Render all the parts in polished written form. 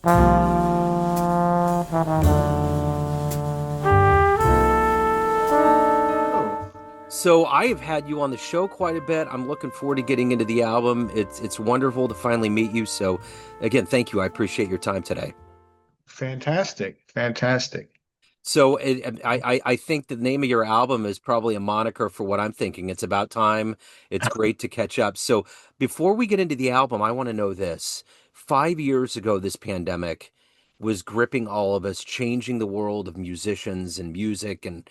Oh, So I have had you on the show quite a bit. I'm looking forward to getting into the album. It's wonderful to finally meet you. So again, thank you. I appreciate your time today. fantastic, fantastic. So I think the name of your album is probably a moniker for what I'm thinking. It's about time. It's great to catch up. So before we get into the album, I want to know this. 5 years ago, this pandemic was gripping all of us, changing the world of musicians and music and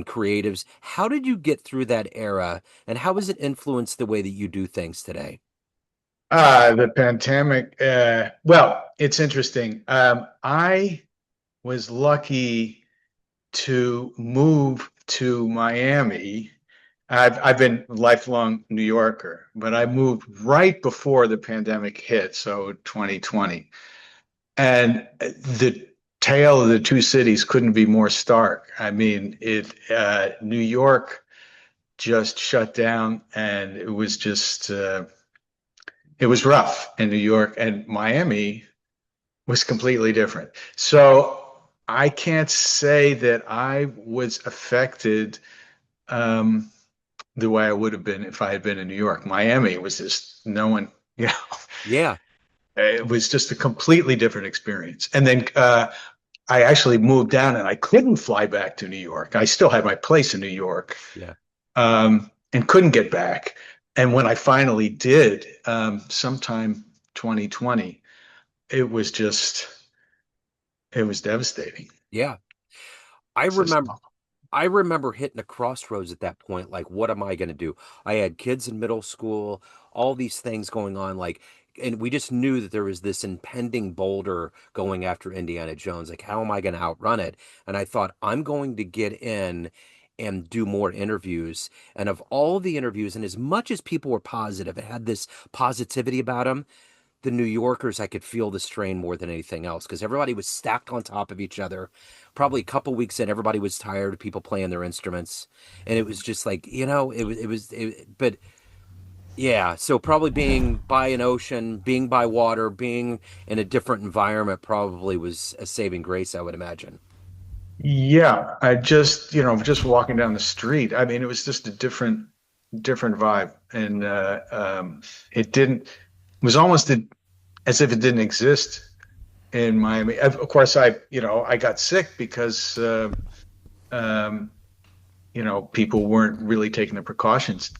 creatives. How did you get through that era, and how has it influenced the way that you do things today? The pandemic. Well, it's interesting. I was lucky to move to Miami. I've been a lifelong New Yorker, but I moved right before the pandemic hit, so 2020. And the tale of the two cities couldn't be more stark. I mean, New York just shut down, and it was rough in New York, and Miami was completely different. So I can't say that I was affected um, the way I would have been if I had been in New York. Miami was just no one, you know, Yeah, it was just a completely different experience. And then I actually moved down and I couldn't fly back to New York. I still had my place in New York, yeah. and couldn't get back. And when I finally did, sometime 2020, it was just, it was devastating. Yeah. I It's just remember I remember hitting a crossroads at that point. Like, what am I going to do? I had kids in middle school, all these things going on. Like, and we just knew that there was this impending boulder going after Indiana Jones. Like, how am I going to outrun it? And I thought, I'm going to get in and do more interviews. And of all the interviews, and as much as people were positive, it had this positivity about them, the New Yorkers, I could feel the strain more than anything else because everybody was stacked on top of each other. Probably a couple weeks in, everybody was tired of people playing their instruments, and it was just like but yeah. So probably being by an ocean, being by water, being in a different environment probably was a saving grace, I would imagine. Yeah, I just, just walking down the street. I mean, it was just a different vibe, and it was almost as if it didn't exist in Miami. Of course, I got sick because, um, people weren't really taking the precautions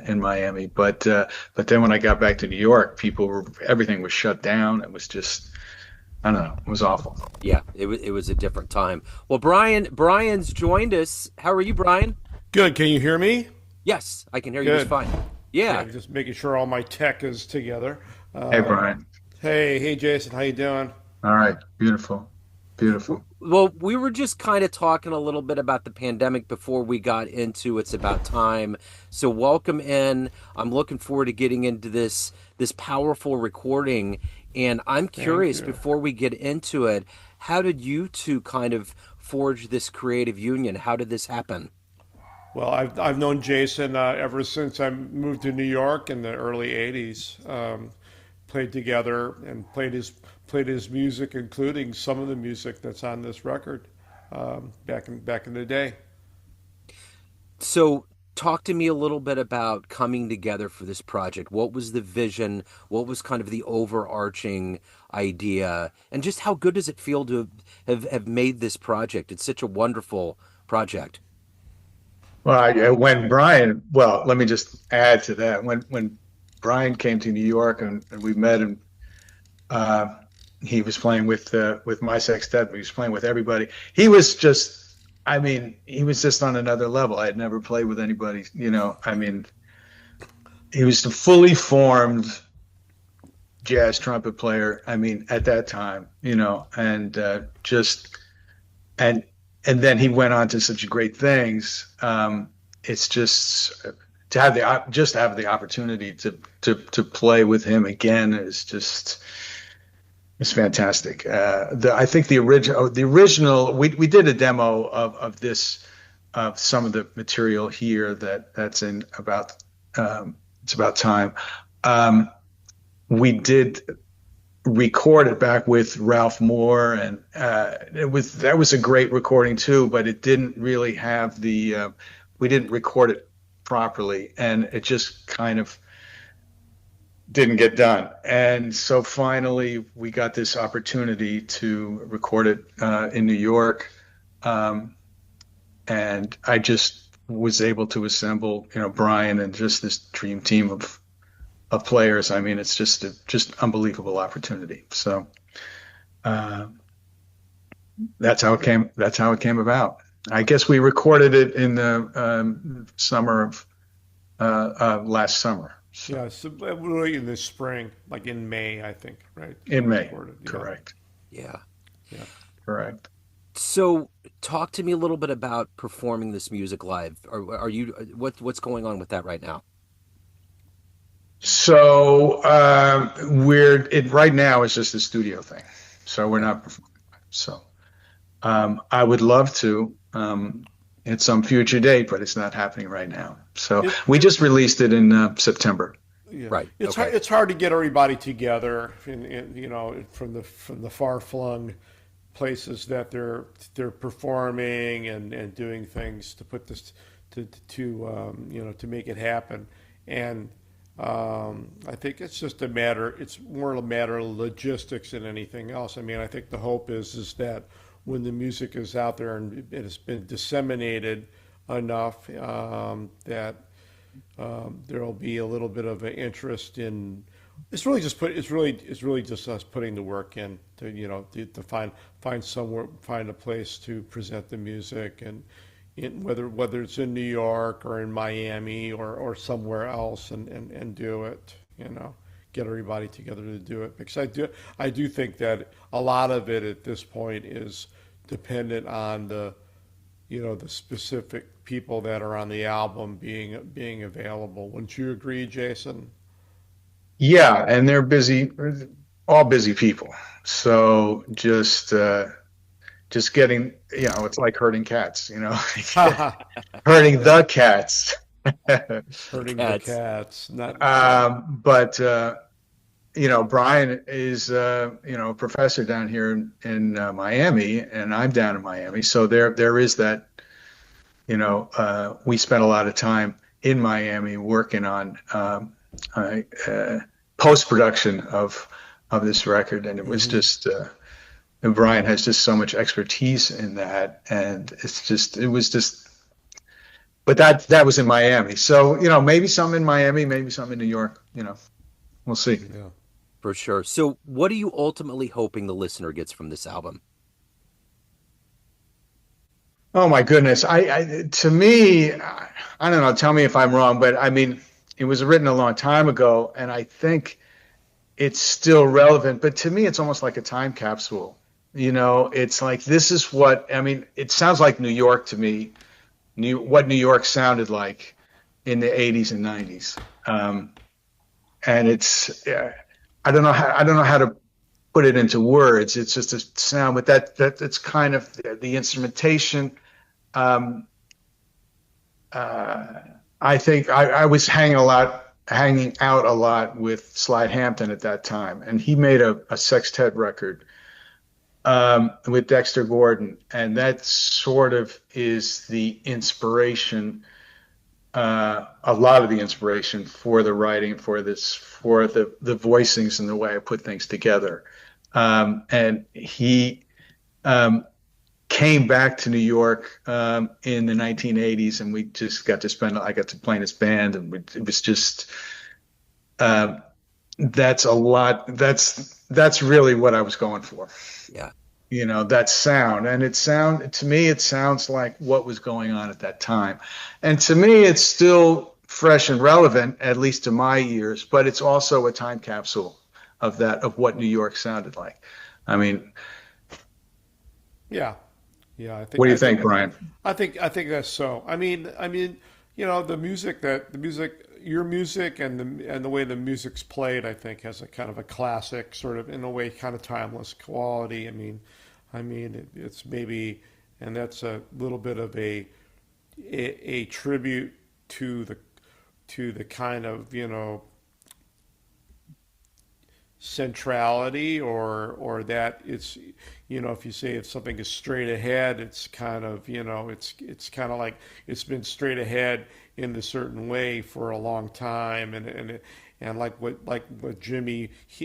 in Miami. But then when I got back to New York, everything was shut down. It was just, I don't know, it was awful. Yeah, it was a different time. Well, Brian's joined us. How are you, Brian? Good. Can you hear me? Yes, I can hear you just Good. fine. Yeah, Yeah. just making sure all my tech is together. Hey, Um, Brian. hey, Jason, how you doing? All right, beautiful, beautiful. Well, we were just kind of talking a little bit about the pandemic before we got into It's About Time. So welcome in. I'm looking forward to getting into this powerful recording. And I'm Thank curious, you. before we get into it, how did you two kind of forge this creative union? How did this happen? Well, I've known Jason ever since I moved to New York in the early '80s. Played together and played his music, including some of the music that's on this record back in the day. So talk to me a little bit about coming together for this project. What was the vision? What was kind of the overarching idea? And just how good does it feel to have made this project? It's such a wonderful project. Well, let me just add to that. When Brian came to New York and we met, and uh, he was playing with my sextet. He was playing with everybody. I mean, he was just on another level. I had never played with anybody. I mean, he was a fully formed jazz trumpet player. I mean, at that time, and and and then he went on to such great things. It's just to have the opportunity to play with him again is just it's fantastic. I think the original we did a demo of this of some of the material here that's in about it's about time. Um, we did record it back with Ralph Moore, and that was a great recording too, but it didn't really have the we didn't record it properly, and it just kind of didn't get done. And so finally, we got this opportunity to record it in New York, and I just was able to assemble, Brian and just this dream team of players. I mean, it's just unbelievable opportunity. So that's how it came. That's how it came about. I guess we recorded it in the summer of last summer. So, Yeah, so really in the spring, like in May, I think, right? in May, Recorded, yeah. correct, Yeah. Yeah. correct. So talk to me a little bit about performing this music live. Are you what's going on with that right now? So we're it right now is just a studio thing. So we're not performing. So I would love to at some future date, but it's not happening right now. So It, we just released it in September. yeah, Right. it's hard. Okay. It's hard to get everybody together, from the far flung places that they're performing and doing things to put this to make it happen. And I think it's just a matter. It's more a matter of logistics than anything else. I mean, I think the hope is that when the music is out there and it has been disseminated enough, that there will be a little bit of an interest in. It's really just us putting the work in to to find a place to present the music, and whether it's in New York or in Miami or somewhere else, and do it, get everybody together to do it, because I do think that a lot of it at this point is dependent on the specific people that are on the album being available. Wouldn't you agree, Jason? Yeah, and they're busy, all busy people. So just getting, it's like herding cats, herding the cats. The Hurting the cats. cats, not yeah. But Brian is a professor down here in Miami, and I'm down in Miami. So there is that. We spent a lot of time in Miami working on post production of this record, and it was Hmm. just. And Brian has just so much expertise in that, and it was just. But that was in Miami, so maybe some in Miami, maybe some in New York. We'll see. Yeah. For sure. So what are you ultimately hoping the listener gets from this album? Oh my goodness. To me, I don't know, tell me if I'm wrong, but I mean, it was written a long time ago, and I think it's still relevant, but to me it's almost like a time capsule. It's like this is what I mean, it sounds like New York to me, what New York sounded like in the 80s and 90s. And I don't know how to put it into words. It's just a sound, but that's kind of the instrumentation. Um, uh, I think I was hanging out a lot with Slide Hampton at that time, and he made a sextet record with Dexter Gordon, and that sort of is the inspiration, a lot of the inspiration for the writing for this, for the voicings and the way I put things together. And he came back to New York in the 1980s, and we just got to spend. I got to play in his band, and it was just that's a lot. That's really what I was going for. Yeah. That sound, and to me it sounds like what was going on at that time, and to me it's still fresh and relevant, at least to my ears, but it's also a time capsule of what New York sounded like. I mean, Yeah. Yeah, I think what do I you think, think Brian? I think that's so. I mean, the music, your music and the way the music's played, I think has a kind of a classic sort of, in a way, kind of timeless quality. It's maybe, and that's a little bit of a tribute to the kind of, centrality, or that it's, if you say if something is straight ahead, it's kind of, it's kind of like it's been straight ahead in a certain way for a long time, and like what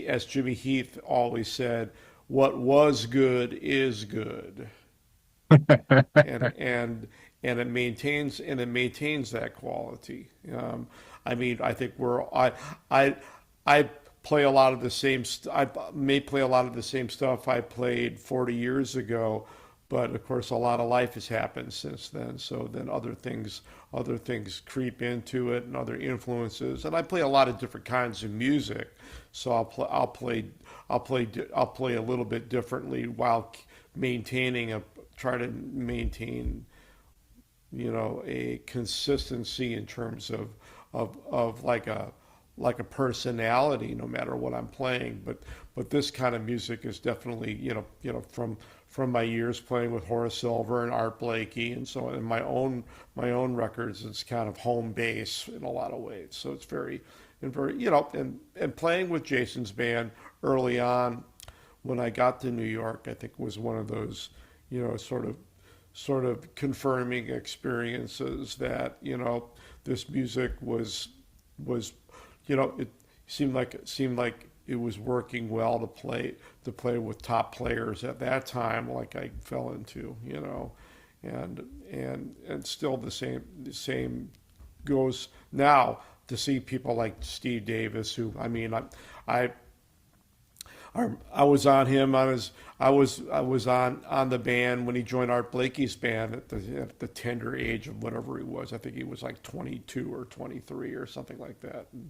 as Jimmy Heath always said, what was good is good, and and it maintains that quality. I mean, I think I I play a lot of the same. I may play a lot of the same stuff I played 40 years ago, but of course, a lot of life has happened since then. So then other things creep into it, and other influences. And I play a lot of different kinds of music, so I'll play a little bit differently while maintaining a try to maintain a consistency in terms of like a personality, no matter what I'm playing. But this kind of music is definitely from my years playing with Horace Silver and Art Blakey and so on, and my own records. It's kind of home base in a lot of ways. So it's very and playing with Jason's band early on when I got to New York, I think was one of those sort of confirming experiences that this music was it seemed like it was working well to play with top players at that time, like I fell into, and still the same goes now to see people like Steve Davis, who, I mean, I I was on him on his I was on the band when he joined Art Blakey's band at the tender age of whatever he was. I think he was like 22 or 23 or something like that. And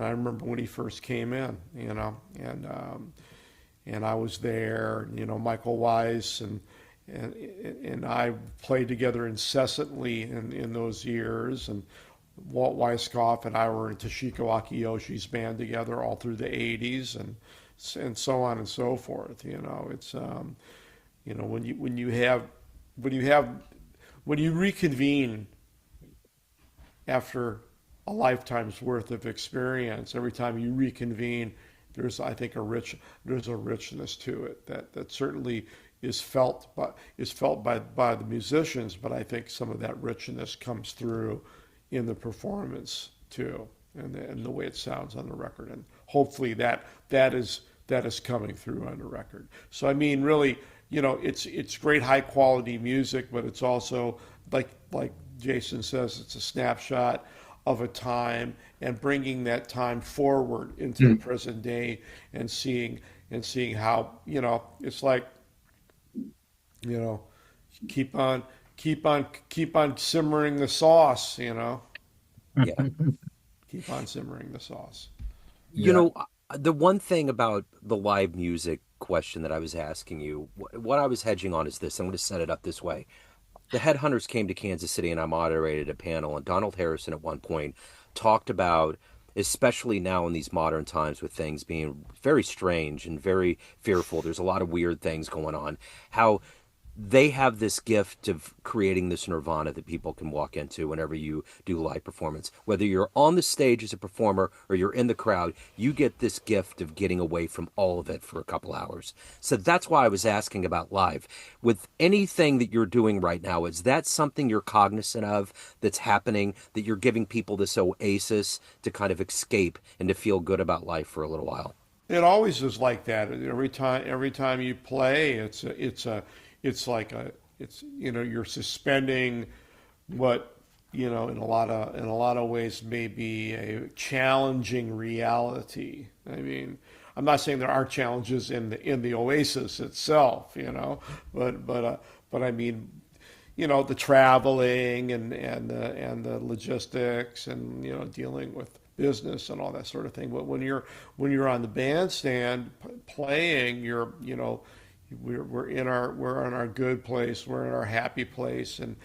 I remember when he first came in, and I was there. Michael Weiss and I played together incessantly in those years. And Walt Weiskopf and I were in Toshiko Akiyoshi's band together all through the 80s and so on and so forth. It's when you reconvene after a lifetime's worth of experience, every time you reconvene, there's, I think, there's a richness to it that certainly is felt by the musicians, but I think some of that richness comes through in the performance too, and the way it sounds on the record, and hopefully that is coming through on the record. So I mean, really, it's great high quality music, but it's also like Jason says, it's a snapshot of a time and bringing that time forward into the present day and seeing how it's like you know keep on simmering the sauce. Yeah. Keep on simmering the sauce. You Yeah. know, the one thing about the live music question that I was asking you, what I was hedging on is this. I'm going to set it up this way. The Headhunters came to Kansas City and I moderated a panel, and Donald Harrison at one point talked about, especially now in these modern times with things being very strange and very fearful, there's a lot of weird things going on, how they have this gift of creating this nirvana that people can walk into whenever you do live performance. Whether you're on the stage as a performer or you're in the crowd, you get this gift of getting away from all of it for a couple hours. So that's why I was asking about live. With anything that you're doing right now, is that something you're cognizant of that's happening, that you're giving people this oasis to kind of escape and to feel good about life for a little while? It always is like that. Every time you play, you're suspending what in a lot of ways may be a challenging reality. I mean, I'm not saying there aren't challenges in the oasis itself, but I mean, the traveling and the logistics and dealing with business and all that sort of thing. But when you're on the bandstand playing, we're in our good place, we're in our happy place, and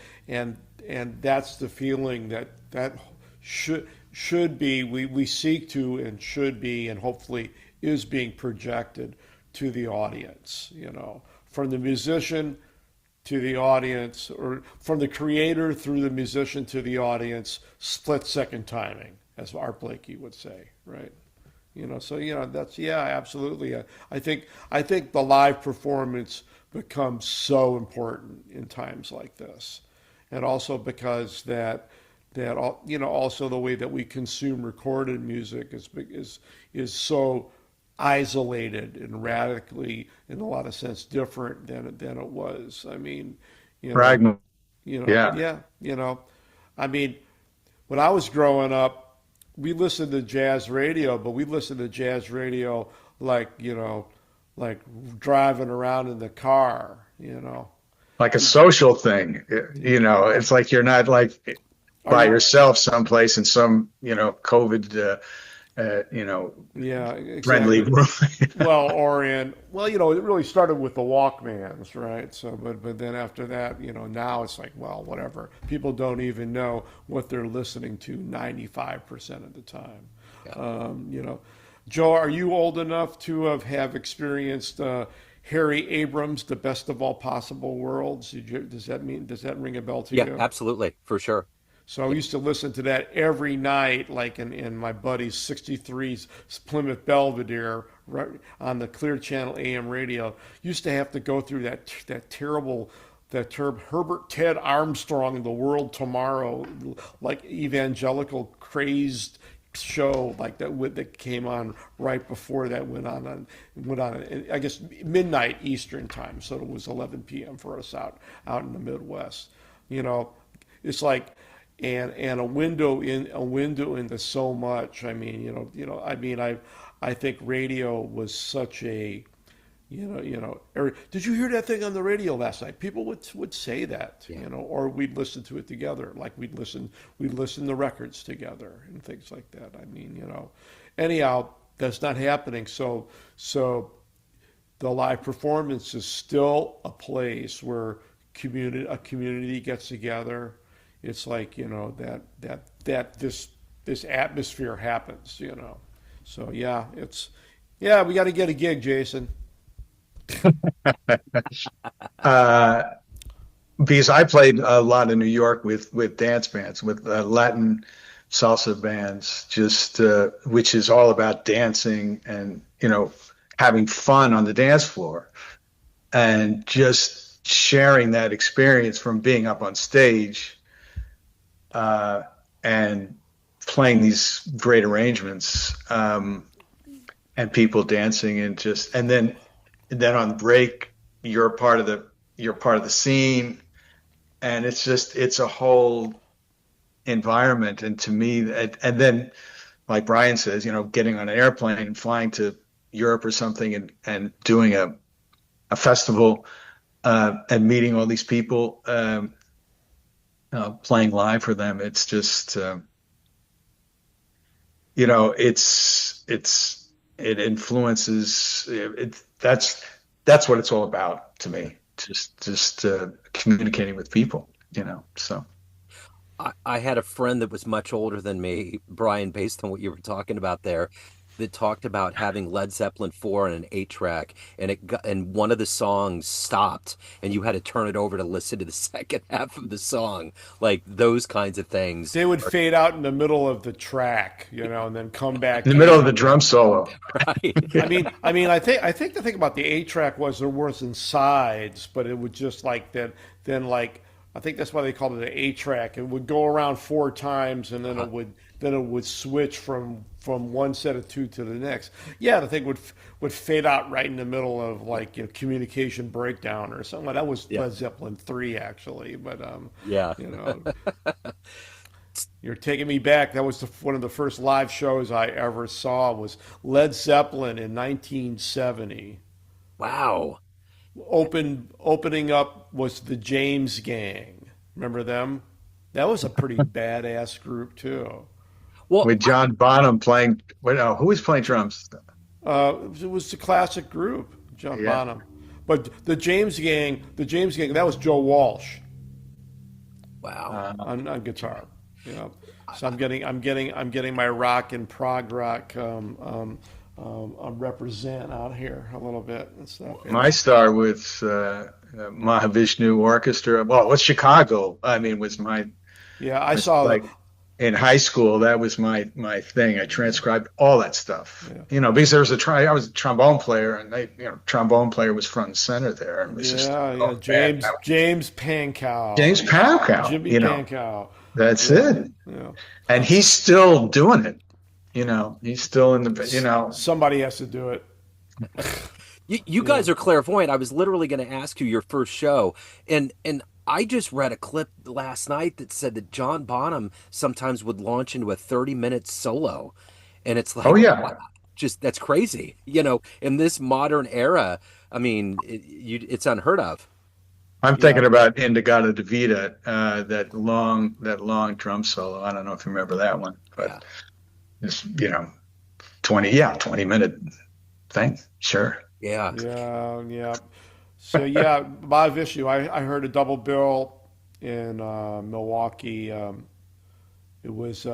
that's the feeling that should be, we seek to and should be, and hopefully is being projected to the audience, from the musician to the audience, or from the creator through the musician to the audience, split second timing, as Art Blakey would say, right? So that's yeah, absolutely. I think the live performance becomes so important in times like this, and also because also the way that we consume recorded music is so isolated and radically, in a lot of sense, different than it was. I mean, you know, Fragment. Yeah. yeah, I mean, when I was growing up, we listened to jazz radio, but we listened to jazz radio like, like driving around in the car. Like a social thing. It's like you're not like Are by you? yourself someplace in some, COVID, Yeah, friendly exactly. room. Well, it really started with the Walkmans, right? So, but then after that, now it's like, well, whatever. People don't even know what they're listening to 95% of the time. Yeah. Joe, are you old enough to have experienced Harry Abrams' "The Best of All Possible Worlds"? Does that ring a bell to Yeah, you? absolutely, for sure. So I used to listen to that every night, like in my buddy's 63's Plymouth Belvedere, right, on the Clear Channel AM radio. Used to have to go through that terrible, that term Herbert Ted Armstrong, The World Tomorrow, like evangelical crazed show like that came on right before that went on I guess midnight Eastern time, so it was 11 p.m. for us out in the Midwest. You know, it's like and a window into so much. I mean, I think radio was such a did you hear that thing on the radio last night? People would say that, Yeah. or we'd listen to it together, like we'd listen to records together and things like that. I mean, anyhow, that's not happening. So the live performance is still a place where a community gets together. It's like, that this atmosphere happens. So yeah, we got to get a gig, Jason. Uh, because I played a lot in New York with dance bands, with Latin salsa bands, just which is all about dancing and having fun on the dance floor, and just sharing that experience from being up on stage and playing these great arrangements, and people dancing and then on break you're part of the scene, and it's a whole environment. And to me, and then like Brian says, getting on an airplane and flying to Europe or something, and doing a festival, and meeting all these people, playing live for them. It's just it influences that's what it's all about to me. Just communicating with people, so. I had a friend that was much older than me, Brian, based on what you were talking about there, that talked about having Led Zeppelin 4 on an 8-track, and and one of the songs stopped, and you had to turn it over to listen to the second half of the song. Like those kinds of things. They would fade out in the middle of the track, and then come In back the middle of in. the drum solo. Right. I think the thing about the 8 track was there wasn't sides, but it would just like that. Then like I think that's why they called it an 8 track. It would go around 4 times, and then Uh-huh. it would switch from one set of two to the next. Yeah, the thing would fade out right in the middle of like communication breakdown or something. That was Yeah. Led Zeppelin 3 actually, but Yeah. you know. You're taking me back. That was one of the first live shows I ever saw was Led Zeppelin in 1970. Wow. Opening up was the James Gang. Remember them? That was a pretty badass group too. Well, With John Bonham playing. Who was playing drums? It was a classic group, John Yeah. Bonham. But the James Gang, that was Joe Walsh wow. on guitar. You know, so I'm getting my rock and prog rock represent out here a little bit and stuff. My star with Mahavishnu Orchestra. Well, it was Chicago. I mean, was my Yeah, I was saw like. in high school, that was my thing. I transcribed all that stuff, Yeah. because there was I was a trombone player, and trombone player was front and center there, and it was just, Yeah, yeah. oh man, James Pankow. James Pankow, Jimmy Pankow. that's Yeah, it, yeah. and he's still doing it. He's still in the, Somebody has to do it. You Yeah. guys are clairvoyant. I was literally going to ask you your first show, and I just read a clip last night that said that John Bonham sometimes would launch into a 30-minute solo, and it's oh like, wow, yeah. just that's crazy. In this modern era, I mean, it's unheard of. I'm Yeah. thinking about Indigada Devita, that long drum solo. I don't know if you remember that one, Yeah. but it's 20-minute thing. Sure. Yeah. Yeah, yeah. So yeah, my issue. I heard a double bill in Milwaukee. It was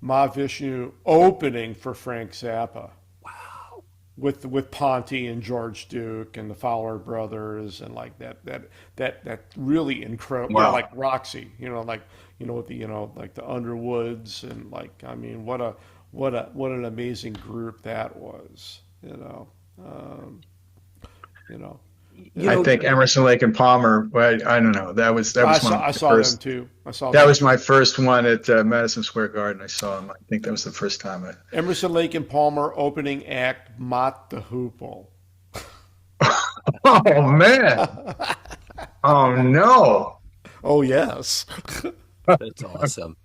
Ma Vishnu opening for Frank Zappa Wow. with Ponte and George Duke and the Fowler brothers and like that really incredible, like Wow. Roxy, with the like the Underwoods and like I mean what an amazing group that was, um, you know. You I Uh, know, think Emerson, Lake and Palmer. Well, I don't know. That was one of I my saw them first. too. I saw That them. was my first one at Madison Square Garden. I saw him. I think that was the first time. Emerson, Lake and Palmer opening act Mott the Hoople. Oh man! Oh no! Oh yes, that's awesome.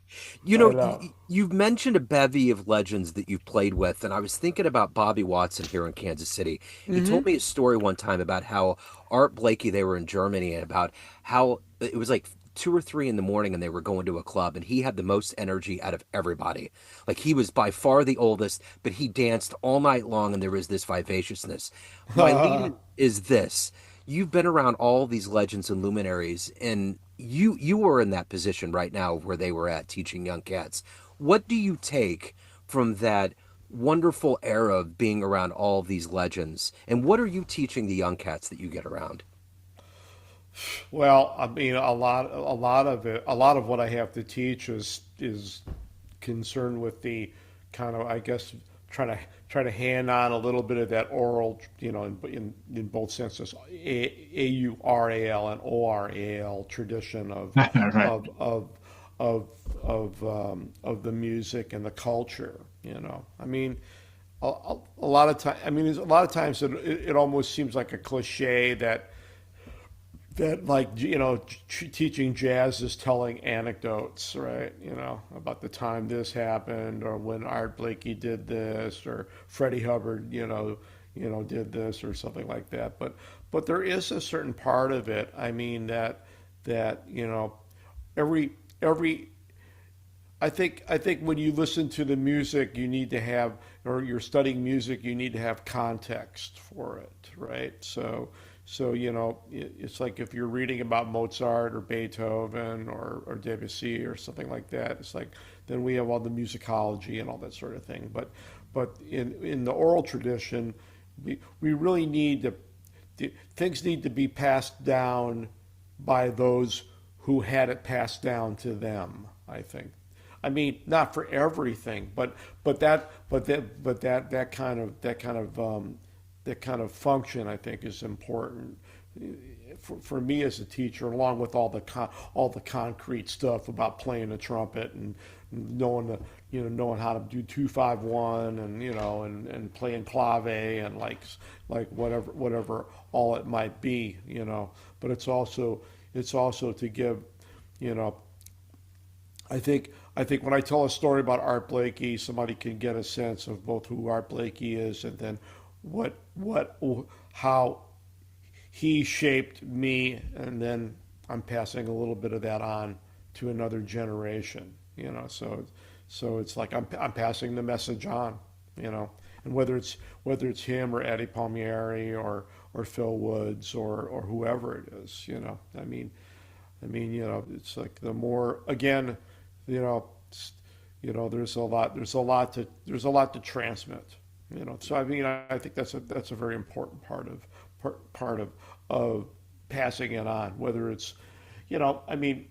I know. You've mentioned a bevy of legends that you've played with, and I was thinking about Bobby Watson here in Kansas City. You told me a story one time about how Art Blakey, they were in Germany, and about how it was like 2 or 3 in the morning and they were going to a club, and he had the most energy out of everybody. Like he was by far the oldest, but he danced all night long, and there was this vivaciousness. My lead is this. You've been around all these legends and luminaries, and you are in that position right now where they were at teaching young cats. What do you take from that wonderful era of being around all these legends, and what are you teaching the young cats that you get around? Well, I mean, a lot of what I have to teach is concerned with the kind of, I guess, try to hand on a little bit of that oral, in both senses, AURAL and ORAL tradition Right. of of of the music and the culture. I mean, a lot of time. I mean, there's a lot of times it almost seems like a cliche that like teaching jazz is telling anecdotes, right? About the time this happened, or when Art Blakey did this, or Freddie Hubbard did this or something like that. But there is a certain part of it, I mean, that every every I think when you listen to the music, you need to have, or you're studying music, you need to have context for it, right? So it's like if you're reading about Mozart or Beethoven or Debussy or something like that, it's like then we have all the musicology and all that sort of thing. But in the oral tradition, we really need things need to be passed down by those who had it passed down to them, I think. I mean, not for everything, that kind of function, I think, is important for me as a teacher, along with all the concrete stuff about playing the trumpet and knowing knowing how to do 2-5-1 and and playing clave and like whatever all it might be. But it's also to give you know I think when I tell a story about Art Blakey, somebody can get a sense of both who Art Blakey is and then what how he shaped me, and then I'm passing a little bit of that on to another generation. So it's like I'm passing the message on. And whether it's him or Eddie Palmieri or Phil Woods or whoever it is. It's like the more again, you know, there's a lot to transmit. So I mean, I think that's a very important part of passing it on. Whether it's, I mean,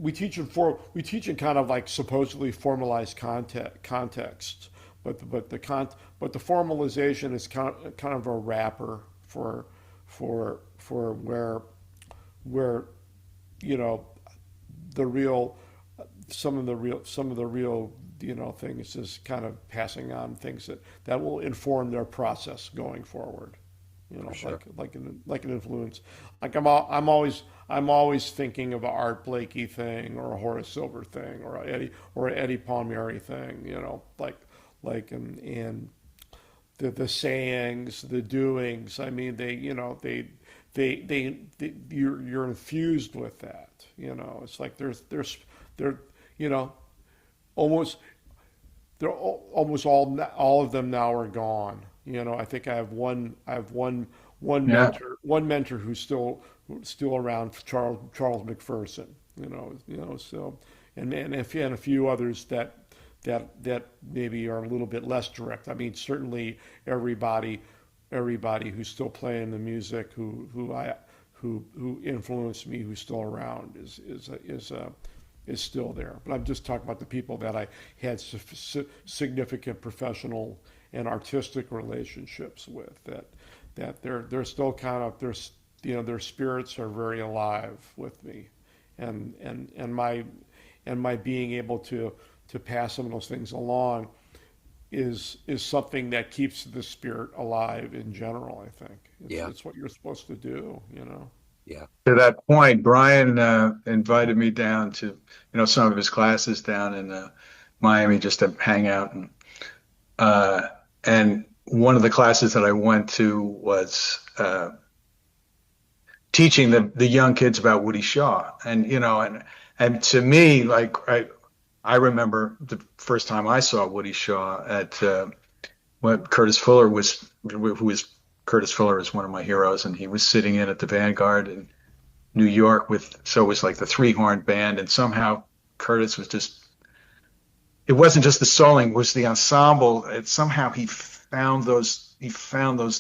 we teach in kind of like supposedly formalized contexts, but the formalization is kind of a wrapper for where you know the real some of the real things is kind of passing on things that will inform their process going forward. For sure. Like an influence. Like I'm always thinking of a Art Blakey thing or a Horace Silver thing or a Eddie Palmieri thing. And the sayings, the doings. I mean, you're infused with that. It's like they're almost almost all of them now are gone. I think I have Yeah. one mentor who's still around, Charles McPherson. So and a few others that maybe are a little bit less direct. I mean, certainly everybody who's still playing the music who influenced me, who's still around, is still there. But I'm just talking about the people that I had significant professional and artistic relationships with. That they're still kind of their spirits are very alive with me, and my being able to pass some of those things along is something that keeps the spirit alive in general. I think Yeah. it's what you're supposed to do. Yeah. To that point, Brian invited me down to, some of his classes down in Miami just to hang out, uh, and one of the classes that I went to was teaching the young kids about Woody Shaw, and to me, like I remember the first time I saw Woody Shaw at what Curtis Fuller was, who was Curtis Fuller is one of my heroes, and he was sitting in at the Vanguard in New York so it was like the three-horn band, and somehow Curtis was it wasn't just the soloing, it was the ensemble. Somehow he found those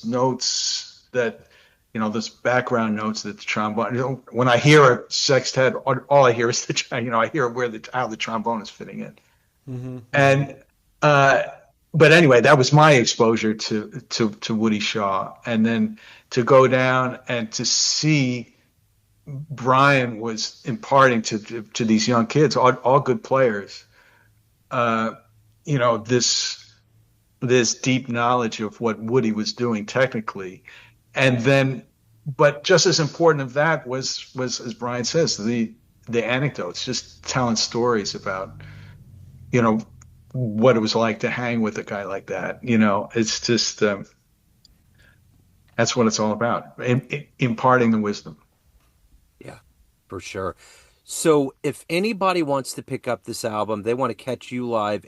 notes that, those background notes that the trombone, when I hear a sextet, all I hear is I hear how the trombone is fitting in. Mm-hmm. And, but anyway, that was my exposure to Woody Shaw. And then to go down and to see Brian was imparting to these young kids, all good players, this deep knowledge of what Woody was doing technically. And then, but just as important of that was as Brian says, the anecdotes, just telling stories about, what it was like to hang with a guy like that. It's just, that's what it's all about, imparting the wisdom. Yeah, for sure. So if anybody wants to pick up this album, they want to catch you live,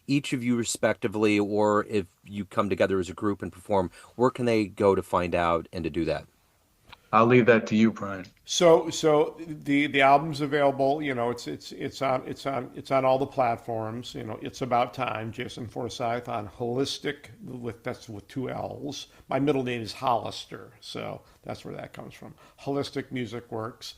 each of you respectively, or if you come together as a group and perform, where can they go to find out and to do that? I'll leave that to you, Brian. So the album's available. It's on all the platforms. It's About Time. Jason Forsythe on Holistic that's with two L's. My middle name is Hollister, so that's where that comes from. Holistic MusicWorks,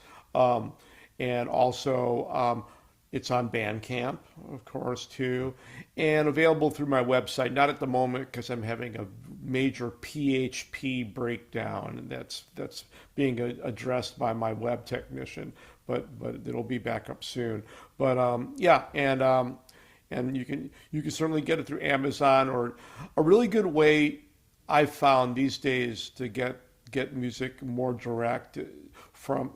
and also it's on Bandcamp, of course, too, and available through my website. Not at the moment because I'm having a major PHP breakdown, and that's being addressed by my web technician. But it'll be back up soon. But yeah, and you can certainly get it through Amazon, or a really good way I've found these days to get music more direct from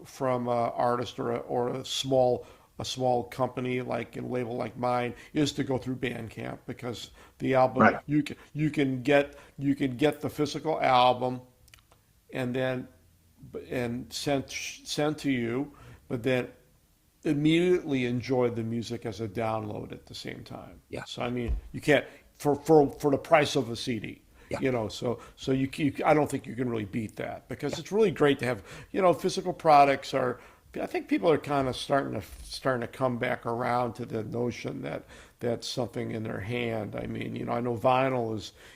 an artist or a small company like a label like mine is to go through Bandcamp, because the album, Right. you can get the physical album and then sent to you, but then immediately enjoy the music as a download at the same time. Yeah. So I mean, you can't for the price of a CD. Yeah. So I don't think you can really beat that, because it's really great to have, physical products are. I think people are kind of starting to come back around to the notion that that's something in their hand. I mean, I know vinyl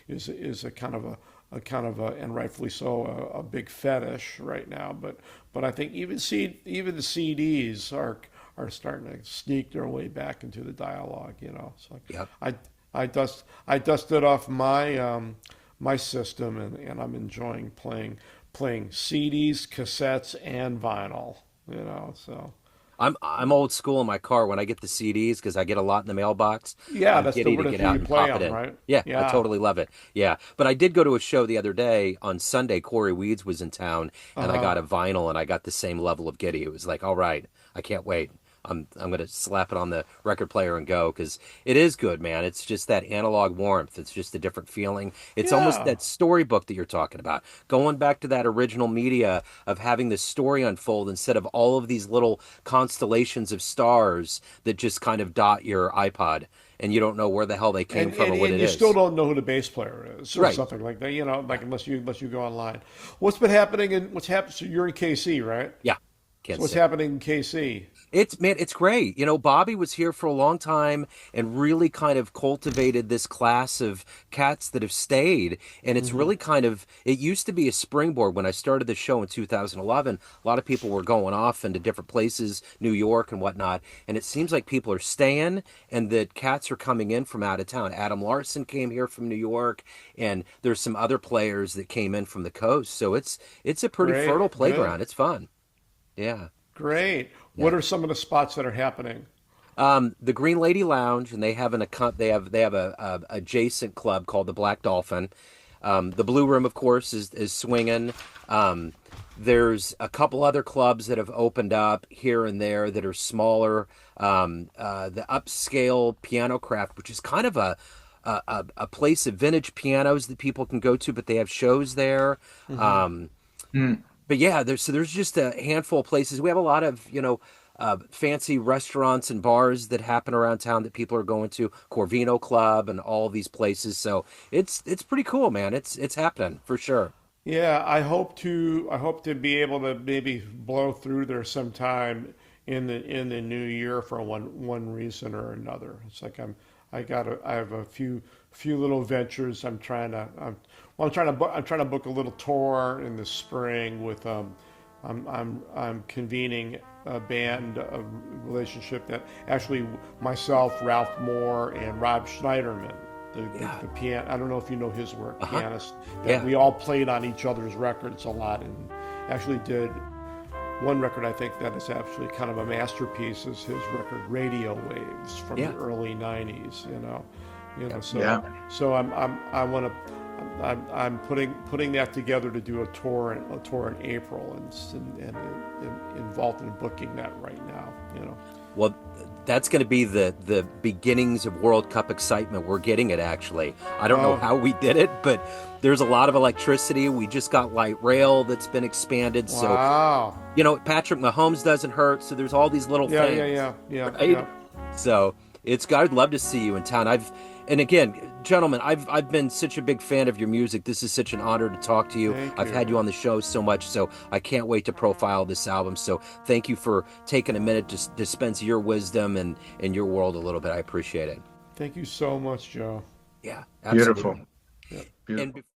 is a kind of a and rightfully so a big fetish right now, but I think even the CDs are starting to sneak their way back into the dialogue. So Yep. I dusted off my system, and I'm enjoying playing CDs, cassettes, and vinyl. So I'm old school in my car when I get the CDs because I get a lot in the mailbox. yeah, I'm that's giddy to the get thing out you and play pop it on, in. right? Yeah, I Yeah. totally love it. Yeah, but I did go to a show the other day on Sunday. Corey Weeds was in town, and I Uh-huh. got a vinyl, and I got the same level of giddy. It was like, all right, I can't wait. I'm gonna slap it on the record player and go because it is good, man. It's just that analog warmth. It's just a different feeling. It's almost Yeah. that storybook that you're talking about. Going back to that original media of having the story unfold instead of all of these little constellations of stars that just kind of dot your iPod and you don't know where the hell they came And, from and or what and it you still is. don't know who the bass player is or Right. something like that, like Yeah. unless you go online. What's happened? So you're in KC, right? Yeah. So Kansas what's City. happening in KC? It's man, it's great. Bobby was here for a long time and really kind of cultivated this class of cats that have stayed. And it's Hmm. really kind of it used to be a springboard when I started the show in 2011. A lot of people were going off into different places, New York and whatnot. And it seems like people are staying and that cats are coming in from out of town. Adam Larson came here from New York, and there's some other players that came in from the coast. So it's a pretty fertile Great, good, playground. It's fun. Yeah. great. Yeah. What are some of the spots that are happening? The Green Lady Lounge, and they have they have a adjacent club called the Black Dolphin. The Blue Room, of course, is swinging. Um, there's a couple other clubs that have opened up here and there that are smaller. The Upscale Piano Craft, which is kind of a place of vintage pianos that people can go to, but they have shows there. Hmm. Um, Mm. but yeah, there's just a handful of places. We have a lot of fancy restaurants and bars that happen around town that people are going to. Corvino Club and all these places. So it's pretty cool, man. It's happening for sure. Yeah, I hope to be able to maybe blow through there sometime in the new year for one reason or another. It's like I have a few little ventures. I'm trying to book a little tour in the spring with I'm convening a band a relationship that actually myself, Ralph Moore, and Rob Schneiderman, Yeah. the pian I don't know if you know his work, Uh huh. pianist, that Yeah. we all played on each other's records a lot, and actually did one record I think that is actually kind of a masterpiece is his record Radio Waves from Yeah. the early '90s. Yeah. So Yeah. I want to. I'm putting that together to do a tour in April, and involved in booking that right now. Well, that's going to be the beginnings of World Cup excitement. We're getting it actually. I don't know Oh, how we did it, but there's a lot of electricity. We just got light rail that's been expanded. So, wow. Patrick Mahomes doesn't hurt. So there's all these little Yeah, yeah, things, yeah, yeah, right? yeah. So I'd love to see you in town. And again, gentlemen, I've been such a big fan of your music. This is such an honor to talk to you. Thank I've had you you. on the show so much, so I can't wait to profile this album. So thank you for taking a minute to dispense your wisdom and your world a little bit. I appreciate it. Thank you so much, Joe. Yeah, Beautiful. absolutely. Yeah. And Beautiful.